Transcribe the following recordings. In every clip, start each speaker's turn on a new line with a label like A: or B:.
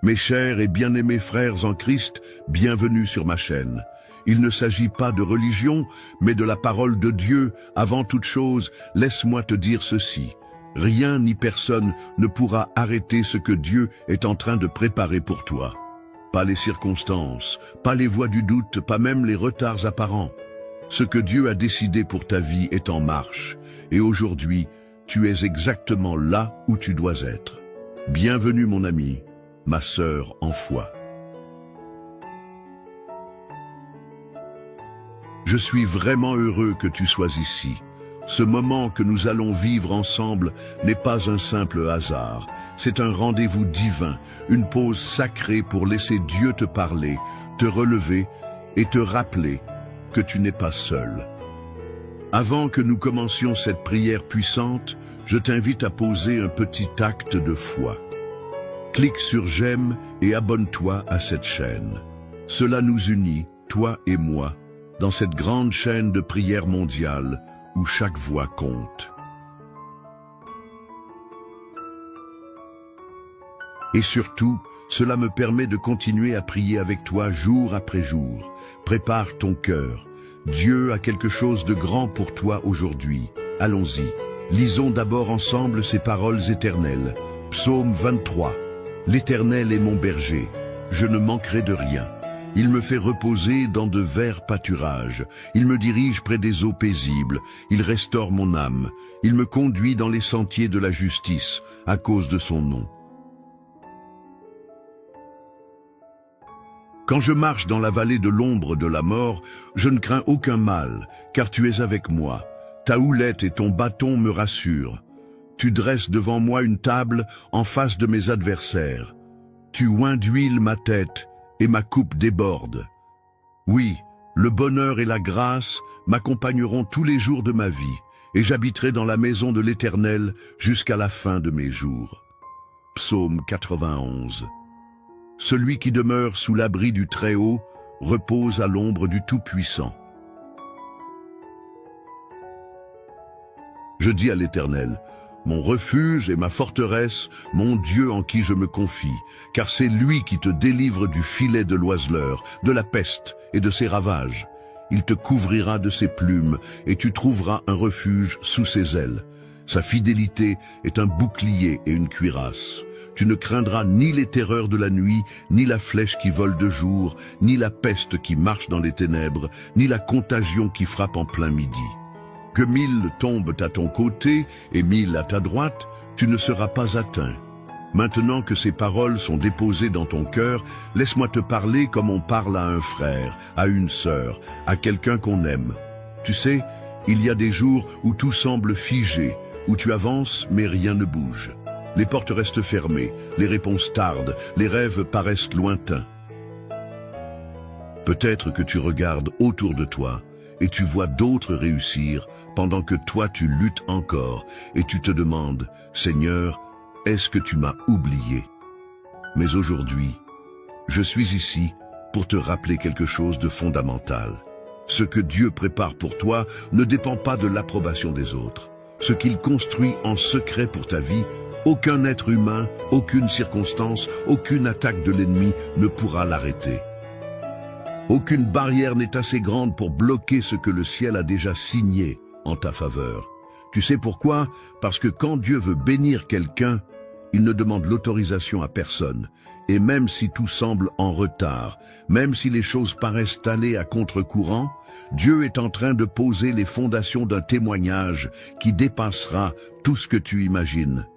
A: Mes chers et bien-aimés frères en Christ, bienvenue sur ma chaîne. Il ne s'agit pas de religion, mais de la parole de Dieu. Avant toute chose, laisse-moi te dire ceci. Rien ni personne ne pourra arrêter ce que Dieu est en train de préparer pour toi. Pas les circonstances, pas les voies du doute, pas même les retards apparents. Ce que Dieu a décidé pour ta vie est en marche. Et aujourd'hui, tu es exactement là où tu dois être. Bienvenue mon ami, ma sœur en foi. Je suis vraiment heureux que tu sois ici. Ce moment que nous allons vivre ensemble n'est pas un simple hasard. C'est un rendez-vous divin, une pause sacrée pour laisser Dieu te parler, te relever et te rappeler que tu n'es pas seul. Avant que nous commencions cette prière puissante, je t'invite à poser un petit acte de foi. Clique sur j'aime et abonne-toi à cette chaîne. Cela nous unit, toi et moi, dans cette grande chaîne de prière mondiale où chaque voix compte. Et surtout, cela me permet de continuer à prier avec toi jour après jour. Prépare ton cœur. Dieu a quelque chose de grand pour toi aujourd'hui. Allons-y. Lisons d'abord ensemble ces paroles éternelles. Psaume 23. L'Éternel est mon berger. Je ne manquerai de rien. Il me fait reposer dans de verts pâturages. Il me dirige près des eaux paisibles. Il restaure mon âme. Il me conduit dans les sentiers de la justice, à cause de son nom. Quand je marche dans la vallée de l'ombre de la mort, je ne crains aucun mal, car tu es avec moi. Ta houlette et ton bâton me rassurent. Tu dresses devant moi une table en face de mes adversaires. Tu oins d'huile ma tête, et ma coupe déborde. Oui, le bonheur et la grâce m'accompagneront tous les jours de ma vie, et j'habiterai dans la maison de l'Éternel jusqu'à la fin de mes jours. Psaume 91. Celui qui demeure sous l'abri du Très-Haut repose à l'ombre du Tout-Puissant. Je dis à l'Éternel, mon refuge et ma forteresse, mon Dieu en qui je me confie, car c'est lui qui te délivre du filet de l'oiseleur, de la peste et de ses ravages. Il te couvrira de ses plumes et tu trouveras un refuge sous ses ailes. Sa fidélité est un bouclier et une cuirasse. Tu ne craindras ni les terreurs de la nuit, ni la flèche qui vole de jour, ni la peste qui marche dans les ténèbres, ni la contagion qui frappe en plein midi. Que 1000 tombent à ton côté et 1000 à ta droite, tu ne seras pas atteint. Maintenant que ces paroles sont déposées dans ton cœur, laisse-moi te parler comme on parle à un frère, à une sœur, à quelqu'un qu'on aime. Tu sais, il y a des jours où tout semble figé, où tu avances mais rien ne bouge. Les portes restent fermées, les réponses tardent, les rêves paraissent lointains. Peut-être que tu regardes autour de toi et tu vois d'autres réussir pendant que toi tu luttes encore et tu te demandes, Seigneur, est-ce que tu m'as oublié? Mais aujourd'hui, je suis ici pour te rappeler quelque chose de fondamental. Ce que Dieu prépare pour toi ne dépend pas de l'approbation des autres. Ce qu'il construit en secret pour ta vie, aucun être humain, aucune circonstance, aucune attaque de l'ennemi ne pourra l'arrêter. Aucune barrière n'est assez grande pour bloquer ce que le ciel a déjà signé en ta faveur. Tu sais pourquoi? Parce que quand Dieu veut bénir quelqu'un, il ne demande l'autorisation à personne. Et même si tout semble en retard, même si les choses paraissent aller à contre-courant, Dieu est en train de poser les fondations d'un témoignage qui dépassera tout ce que tu imagines.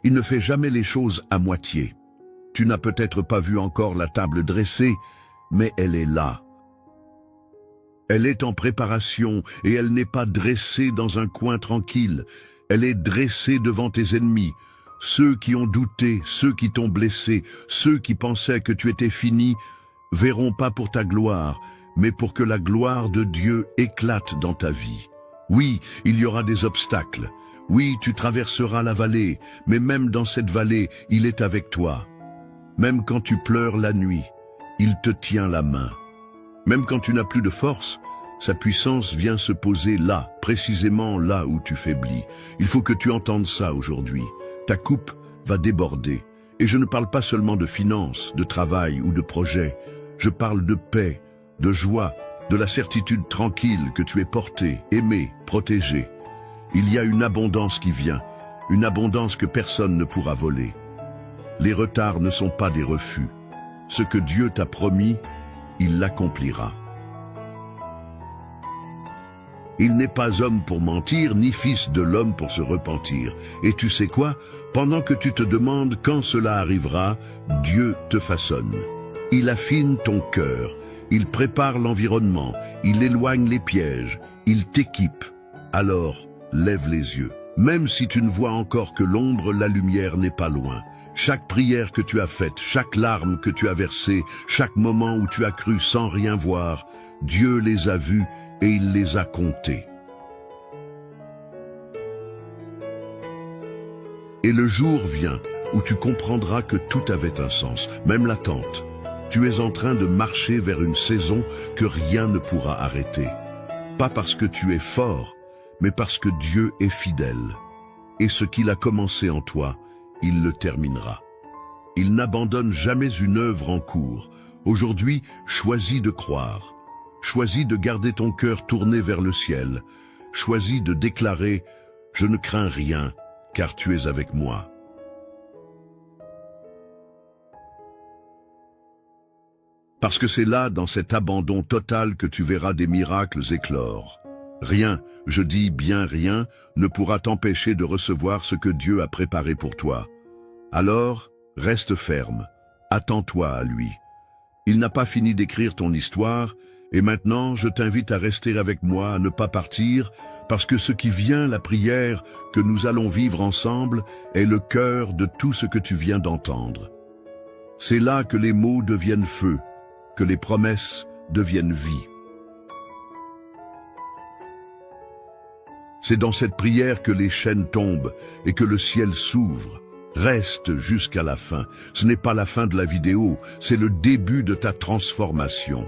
A: Il ne fait jamais les choses à moitié. Tu n'as peut-être pas vu encore la table dressée, mais elle est là. Elle est en préparation et elle n'est pas dressée dans un coin tranquille. Elle est dressée devant tes ennemis, ceux qui ont douté, ceux qui t'ont blessé, ceux qui pensaient que tu étais fini, verront pas pour ta gloire, mais pour que la gloire de Dieu éclate dans ta vie. Oui, il y aura des obstacles. Oui, tu traverseras la vallée, mais même dans cette vallée, il est avec toi. Même quand tu pleures la nuit, il te tient la main. Même quand tu n'as plus de force, sa puissance vient se poser là, précisément là où tu faiblis. Il faut que tu entendes ça aujourd'hui. Ta coupe va déborder. Et je ne parle pas seulement de finances, de travail ou de projets. Je parle de paix, de joie, de la certitude tranquille que tu es porté, aimé, protégé. Il y a une abondance qui vient, une abondance que personne ne pourra voler. Les retards ne sont pas des refus. Ce que Dieu t'a promis, il l'accomplira. Il n'est pas homme pour mentir, ni fils de l'homme pour se repentir. Et tu sais quoi? Pendant que tu te demandes quand cela arrivera, Dieu te façonne. Il affine ton cœur, il prépare l'environnement, il éloigne les pièges, il t'équipe. Alors, lève les yeux. Même si tu ne vois encore que l'ombre, la lumière n'est pas loin. Chaque prière que tu as faite, chaque larme que tu as versée, chaque moment où tu as cru sans rien voir, Dieu les a vus et il les a comptés. Et le jour vient où tu comprendras que tout avait un sens, même l'attente. Tu es en train de marcher vers une saison que rien ne pourra arrêter. Pas parce que tu es fort, mais parce que Dieu est fidèle. Et ce qu'il a commencé en toi, il le terminera. Il n'abandonne jamais une œuvre en cours. Aujourd'hui, choisis de croire. Choisis de garder ton cœur tourné vers le ciel. Choisis de déclarer « Je ne crains rien, car tu es avec moi ». Parce que c'est là, dans cet abandon total, que tu verras des miracles éclore. Rien, je dis bien rien, ne pourra t'empêcher de recevoir ce que Dieu a préparé pour toi. Alors, reste ferme, attends-toi à lui. Il n'a pas fini d'écrire ton histoire, et maintenant je t'invite à rester avec moi, à ne pas partir, parce que ce qui vient, la prière que nous allons vivre ensemble, est le cœur de tout ce que tu viens d'entendre. C'est là que les mots deviennent feu, que les promesses deviennent vie. C'est dans cette prière que les chaînes tombent et que le ciel s'ouvre. Reste jusqu'à la fin. Ce n'est pas la fin de la vidéo, c'est le début de ta transformation.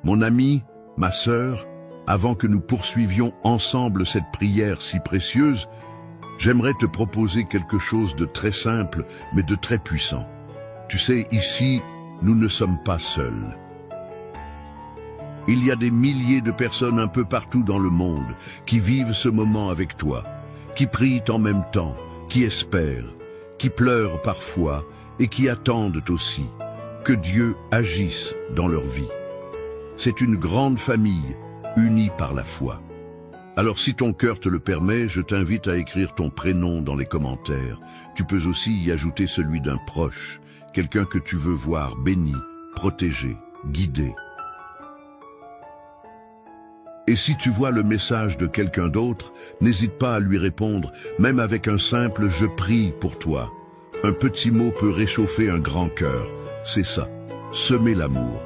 A: Mon ami, ma sœur, avant que nous poursuivions ensemble cette prière si précieuse, j'aimerais te proposer quelque chose de très simple, mais de très puissant. Tu sais, ici, nous ne sommes pas seuls. Il y a des milliers de personnes un peu partout dans le monde qui vivent ce moment avec toi, qui prient en même temps, qui espèrent, qui pleurent parfois et qui attendent aussi que Dieu agisse dans leur vie. C'est une grande famille, unie par la foi. Alors si ton cœur te le permet, je t'invite à écrire ton prénom dans les commentaires. Tu peux aussi y ajouter celui d'un proche, quelqu'un que tu veux voir béni, protégé, guidé. Et si tu vois le message de quelqu'un d'autre, n'hésite pas à lui répondre, même avec un simple « je prie pour toi ». Un petit mot peut réchauffer un grand cœur. C'est ça, semer l'amour.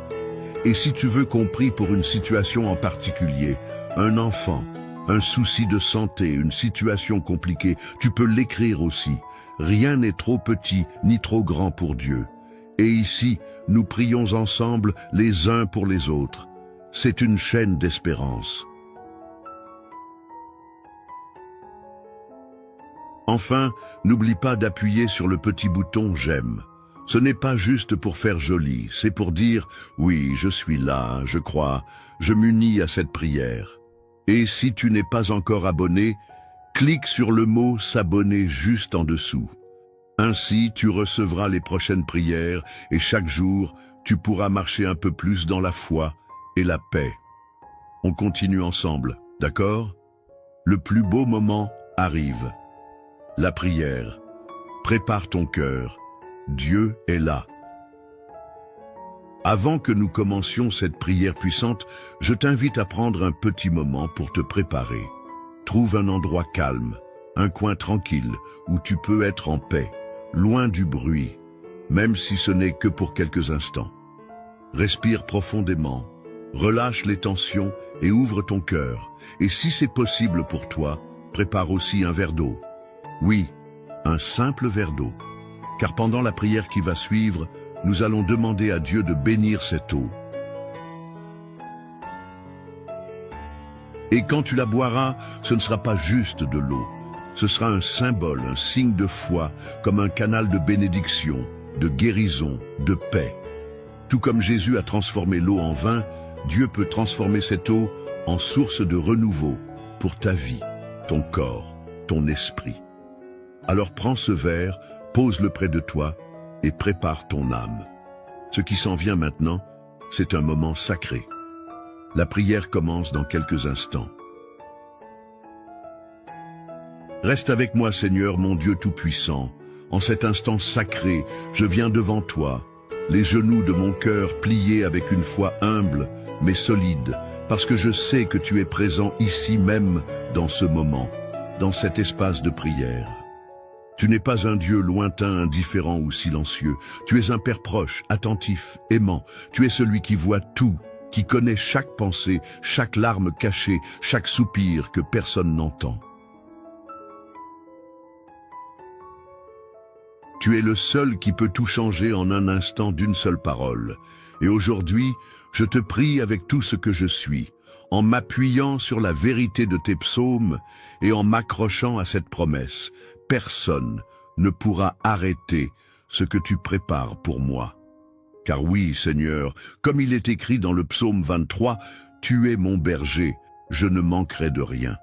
A: Et si tu veux qu'on prie pour une situation en particulier, un enfant, un souci de santé, une situation compliquée, tu peux l'écrire aussi. Rien n'est trop petit ni trop grand pour Dieu. Et ici, nous prions ensemble les uns pour les autres. C'est une chaîne d'espérance. Enfin, n'oublie pas d'appuyer sur le petit bouton « J'aime ». Ce n'est pas juste pour faire joli, c'est pour dire « Oui, je suis là, je crois, je m'unis à cette prière ». Et si tu n'es pas encore abonné, clique sur le mot « S'abonner » juste en dessous. Ainsi, tu recevras les prochaines prières et chaque jour, tu pourras marcher un peu plus dans la foi et la paix. On continue ensemble, d'accord? Le plus beau moment arrive. La prière. Prépare ton cœur. Dieu est là. Avant que nous commencions cette prière puissante, je t'invite à prendre un petit moment pour te préparer. Trouve un endroit calme, un coin tranquille où tu peux être en paix, loin du bruit, même si ce n'est que pour quelques instants. Respire profondément, relâche les tensions et ouvre ton cœur. Et si c'est possible pour toi, prépare aussi un verre d'eau. Oui, un simple verre d'eau. Car pendant la prière qui va suivre, nous allons demander à Dieu de bénir cette eau. Et quand tu la boiras, ce ne sera pas juste de l'eau. Ce sera un symbole, un signe de foi, comme un canal de bénédiction, de guérison, de paix. Tout comme Jésus a transformé l'eau en vin, Dieu peut transformer cette eau en source de renouveau pour ta vie, ton corps, ton esprit. Alors prends ce verre, pose-le près de toi et prépare ton âme. Ce qui s'en vient maintenant, c'est un moment sacré. La prière commence dans quelques instants. Reste avec moi, Seigneur, mon Dieu Tout-Puissant. En cet instant sacré, je viens devant toi, les genoux de mon cœur pliés avec une foi humble, mais solide, parce que je sais que tu es présent ici même, dans ce moment, dans cet espace de prière. Tu n'es pas un Dieu lointain, indifférent ou silencieux. Tu es un Père proche, attentif, aimant. Tu es celui qui voit tout, qui connaît chaque pensée, chaque larme cachée, chaque soupir que personne n'entend. Tu es le seul qui peut tout changer en un instant d'une seule parole. Et aujourd'hui, je te prie avec tout ce que je suis, en m'appuyant sur la vérité de tes psaumes et en m'accrochant à cette promesse. Personne ne pourra arrêter ce que tu prépares pour moi. Car oui, Seigneur, comme il est écrit dans le psaume 23, « Tu es mon berger, je ne manquerai de rien ».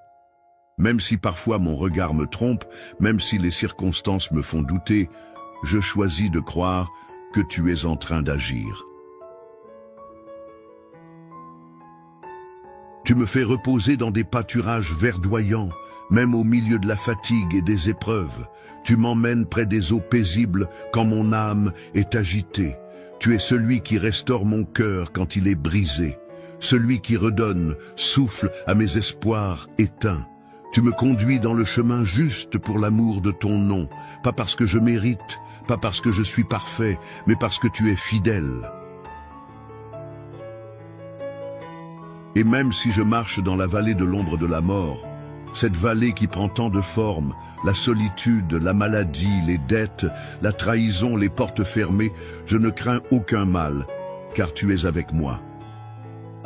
A: Même si parfois mon regard me trompe, même si les circonstances me font douter, je choisis de croire que tu es en train d'agir. Tu me fais reposer dans des pâturages verdoyants, même au milieu de la fatigue et des épreuves. Tu m'emmènes près des eaux paisibles quand mon âme est agitée. Tu es celui qui restaure mon cœur quand il est brisé, celui qui redonne souffle à mes espoirs éteints. Tu me conduis dans le chemin juste pour l'amour de ton nom, pas parce que je mérite, pas parce que je suis parfait, mais parce que tu es fidèle. Et même si je marche dans la vallée de l'ombre de la mort, cette vallée qui prend tant de formes, la solitude, la maladie, les dettes, la trahison, les portes fermées, je ne crains aucun mal, car tu es avec moi.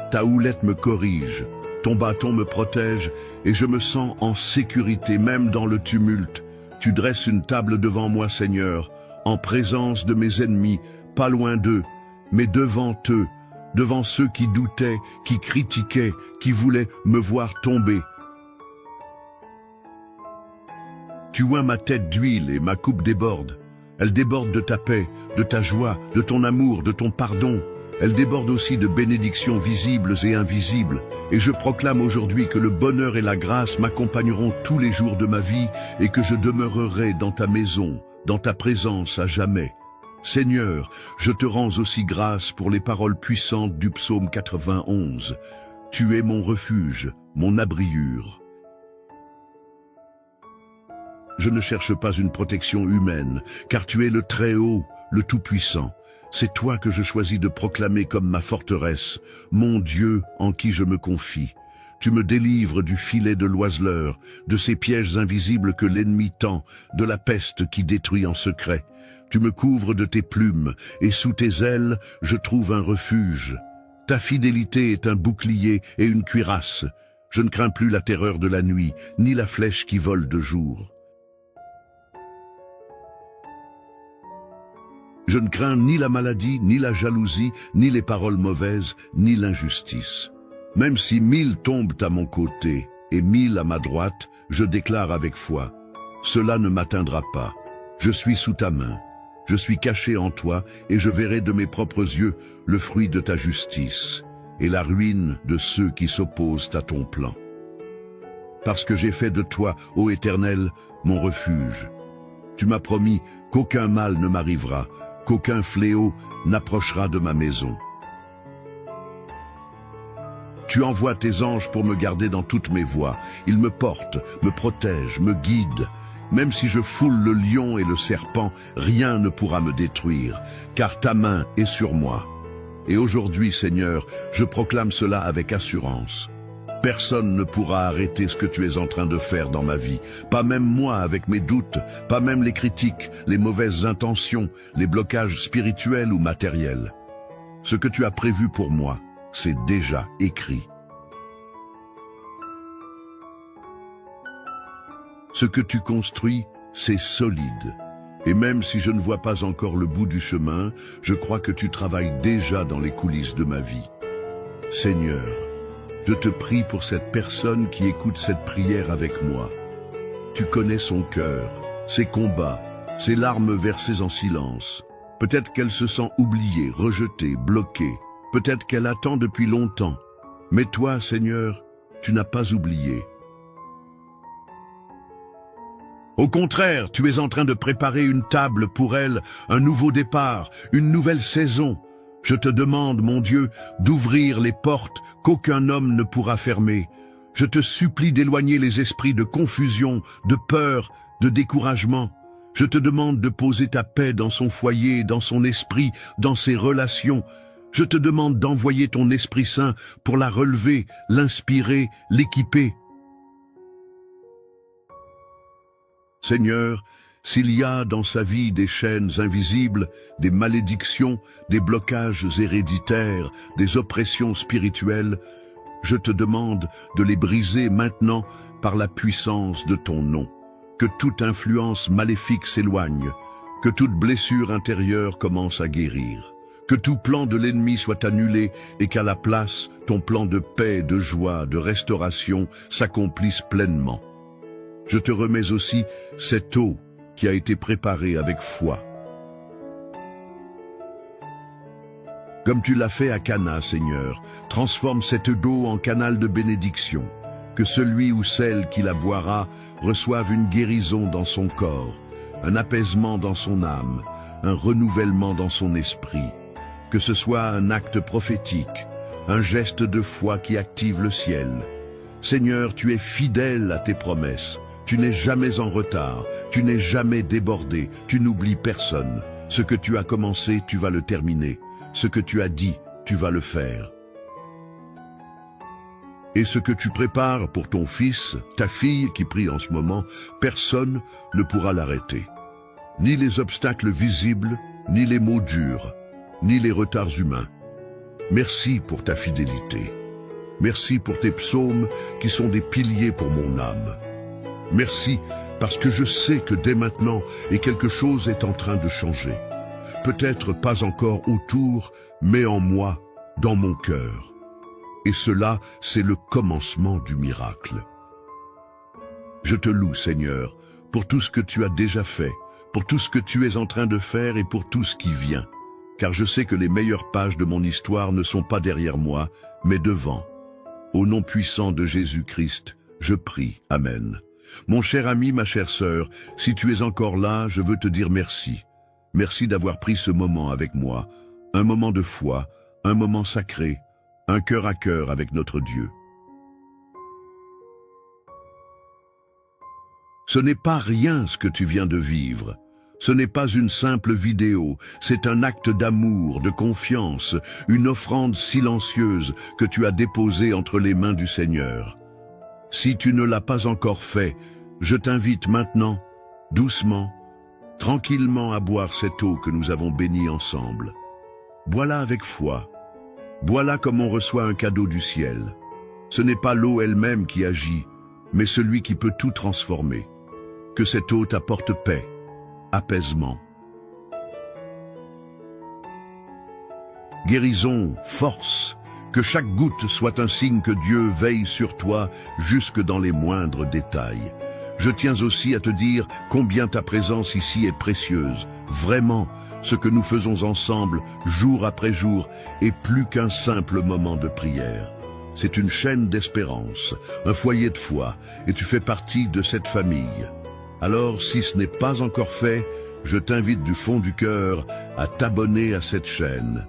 A: Ta houlette me corrige, ton bâton me protège, et je me sens en sécurité, même dans le tumulte. Tu dresses une table devant moi, Seigneur, en présence de mes ennemis, pas loin d'eux, mais devant eux, devant ceux qui doutaient, qui critiquaient, qui voulaient me voir tomber. Tu oins ma tête d'huile et ma coupe déborde. Elle déborde de ta paix, de ta joie, de ton amour, de ton pardon. Elle déborde aussi de bénédictions visibles et invisibles. Et je proclame aujourd'hui que le bonheur et la grâce m'accompagneront tous les jours de ma vie et que je demeurerai dans ta maison, dans ta présence à jamais. Seigneur, je te rends aussi grâce pour les paroles puissantes du psaume 91. Tu es mon refuge, mon abriure. Je ne cherche pas une protection humaine, car tu es le Très-Haut, le Tout-Puissant. C'est toi que je choisis de proclamer comme ma forteresse, mon Dieu en qui je me confie. Tu me délivres du filet de l'oiseleur, de ces pièges invisibles que l'ennemi tend, de la peste qui détruit en secret. Tu me couvres de tes plumes, et sous tes ailes, je trouve un refuge. Ta fidélité est un bouclier et une cuirasse. Je ne crains plus la terreur de la nuit, ni la flèche qui vole de jour. Je ne crains ni la maladie, ni la jalousie, ni les paroles mauvaises, ni l'injustice. Même si 1000 tombent à mon côté et 1000 à ma droite, je déclare avec foi, cela ne m'atteindra pas. Je suis sous ta main, je suis caché en toi et je verrai de mes propres yeux le fruit de ta justice et la ruine de ceux qui s'opposent à ton plan. Parce que j'ai fait de toi, ô Éternel, mon refuge. Tu m'as promis qu'aucun mal ne m'arrivera, qu'aucun fléau n'approchera de ma maison. Tu envoies tes anges pour me garder dans toutes mes voies. Ils me portent, me protègent, me guident. Même si je foule le lion et le serpent, rien ne pourra me détruire, car ta main est sur moi. Et aujourd'hui, Seigneur, je proclame cela avec assurance. Personne ne pourra arrêter ce que tu es en train de faire dans ma vie. Pas même moi avec mes doutes, pas même les critiques, les mauvaises intentions, les blocages spirituels ou matériels. Ce que tu as prévu pour moi, c'est déjà écrit. Ce que tu construis, c'est solide. Et même si je ne vois pas encore le bout du chemin, je crois que tu travailles déjà dans les coulisses de ma vie. Seigneur, je te prie pour cette personne qui écoute cette prière avec moi. Tu connais son cœur, ses combats, ses larmes versées en silence. Peut-être qu'elle se sent oubliée, rejetée, bloquée. Peut-être qu'elle attend depuis longtemps. Mais toi, Seigneur, tu n'as pas oublié. Au contraire, tu es en train de préparer une table pour elle, un nouveau départ, une nouvelle saison. Je te demande, mon Dieu, d'ouvrir les portes qu'aucun homme ne pourra fermer. Je te supplie d'éloigner les esprits de confusion, de peur, de découragement. Je te demande de poser ta paix dans son foyer, dans son esprit, dans ses relations. Je te demande d'envoyer ton Esprit Saint pour la relever, l'inspirer, l'équiper. Seigneur, s'il y a dans sa vie des chaînes invisibles, des malédictions, des blocages héréditaires, des oppressions spirituelles, je te demande de les briser maintenant par la puissance de ton nom. Que toute influence maléfique s'éloigne, que toute blessure intérieure commence à guérir, que tout plan de l'ennemi soit annulé et qu'à la place, ton plan de paix, de joie, de restauration s'accomplisse pleinement. Je te remets aussi cette eau qui a été préparée avec foi. Comme tu l'as fait à Cana, Seigneur, transforme cette eau en canal de bénédiction. Que celui ou celle qui la boira reçoive une guérison dans son corps, un apaisement dans son âme, un renouvellement dans son esprit. Que ce soit un acte prophétique, un geste de foi qui active le ciel. Seigneur, tu es fidèle à tes promesses. Tu n'es jamais en retard, tu n'es jamais débordé, tu n'oublies personne. Ce que tu as commencé, tu vas le terminer. Ce que tu as dit, tu vas le faire. Et ce que tu prépares pour ton fils, ta fille qui prie en ce moment, personne ne pourra l'arrêter. Ni les obstacles visibles, ni les mots durs, ni les retards humains. Merci pour ta fidélité. Merci pour tes psaumes qui sont des piliers pour mon âme. Merci parce que je sais que dès maintenant, et quelque chose est en train de changer. Peut-être pas encore autour, mais en moi, dans mon cœur. Et cela, c'est le commencement du miracle. Je te loue, Seigneur, pour tout ce que tu as déjà fait, pour tout ce que tu es en train de faire et pour tout ce qui vient. Car je sais que les meilleures pages de mon histoire ne sont pas derrière moi, mais devant. Au nom puissant de Jésus-Christ, je prie. Amen. Mon cher ami, ma chère sœur, si tu es encore là, je veux te dire merci. Merci d'avoir pris ce moment avec moi, un moment de foi, un moment sacré, un cœur à cœur avec notre Dieu. Ce n'est pas rien ce que tu viens de vivre. Ce n'est pas une simple vidéo, c'est un acte d'amour, de confiance, une offrande silencieuse que tu as déposée entre les mains du Seigneur. Si tu ne l'as pas encore fait, je t'invite maintenant, doucement, tranquillement à boire cette eau que nous avons bénie ensemble. Bois-la avec foi. Bois-la comme on reçoit un cadeau du ciel. Ce n'est pas l'eau elle-même qui agit, mais celui qui peut tout transformer. Que cette eau t'apporte paix, apaisement, guérison, force, que chaque goutte soit un signe que Dieu veille sur toi jusque dans les moindres détails. Je tiens aussi à te dire combien ta présence ici est précieuse. Vraiment, ce que nous faisons ensemble, jour après jour, est plus qu'un simple moment de prière. C'est une chaîne d'espérance, un foyer de foi, et tu fais partie de cette famille. Alors, si ce n'est pas encore fait, je t'invite du fond du cœur à t'abonner à cette chaîne.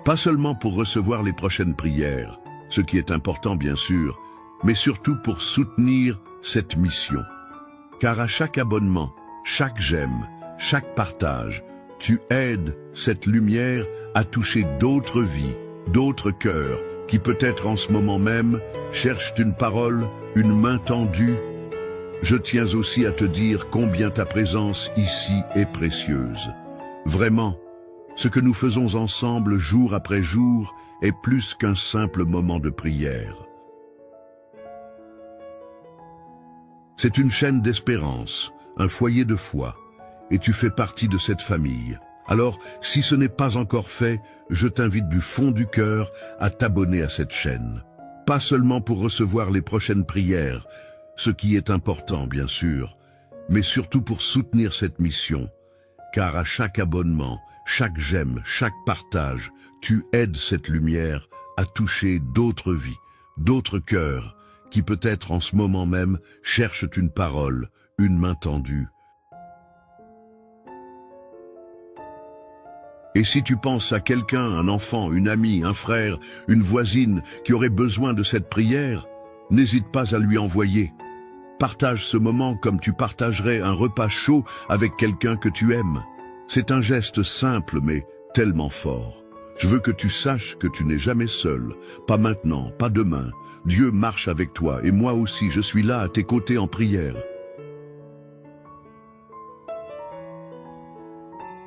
A: Pas seulement pour recevoir les prochaines prières, ce qui est important bien sûr, mais surtout pour soutenir cette mission. Car à chaque abonnement, chaque j'aime, chaque partage, tu aides cette lumière à toucher d'autres vies, d'autres cœurs, qui peut-être en ce moment même cherchent une parole, une main tendue. Je tiens aussi à te dire combien ta présence ici est précieuse. Vraiment, ce que nous faisons ensemble jour après jour est plus qu'un simple moment de prière. C'est une chaîne d'espérance, un foyer de foi, et tu fais partie de cette famille. Alors, si ce n'est pas encore fait, je t'invite du fond du cœur à t'abonner à cette chaîne. Pas seulement pour recevoir les prochaines prières, ce qui est important bien sûr, mais surtout pour soutenir cette mission, car à chaque abonnement, chaque j'aime, chaque partage, tu aides cette lumière à toucher d'autres vies, d'autres cœurs, qui peut-être en ce moment même cherchent une parole, une main tendue. Et si tu penses à quelqu'un, un enfant, une amie, un frère, une voisine qui aurait besoin de cette prière, n'hésite pas à lui envoyer. Partage ce moment comme tu partagerais un repas chaud avec quelqu'un que tu aimes. C'est un geste simple mais tellement fort. Je veux que tu saches que tu n'es jamais seul, pas maintenant, pas demain. Dieu marche avec toi et moi aussi je suis là à tes côtés en prière.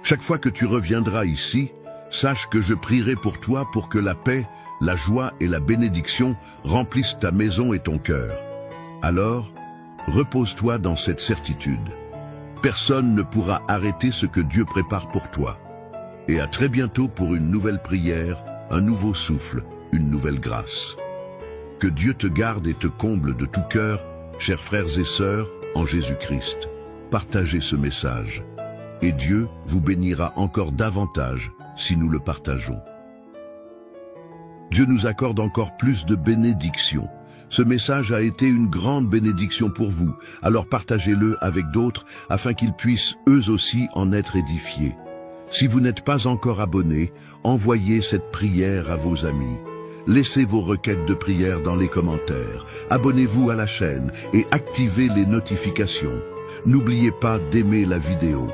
A: Chaque fois que tu reviendras ici, sache que je prierai pour toi pour que la paix, la joie et la bénédiction remplissent ta maison et ton cœur. Alors, repose-toi dans cette certitude. Personne ne pourra arrêter ce que Dieu prépare pour toi. Et à très bientôt pour une nouvelle prière, un nouveau souffle, une nouvelle grâce. Que Dieu te garde et te comble de tout cœur, chers frères et sœurs, en Jésus-Christ. Partagez ce message. Et Dieu vous bénira encore davantage si nous le partageons. Dieu nous accorde encore plus de bénédictions. Ce message a été une grande bénédiction pour vous, alors partagez-le avec d'autres afin qu'ils puissent eux aussi en être édifiés. Si vous n'êtes pas encore abonné, envoyez cette prière à vos amis. Laissez vos requêtes de prière dans les commentaires. Abonnez-vous à la chaîne et activez les notifications. N'oubliez pas d'aimer la vidéo.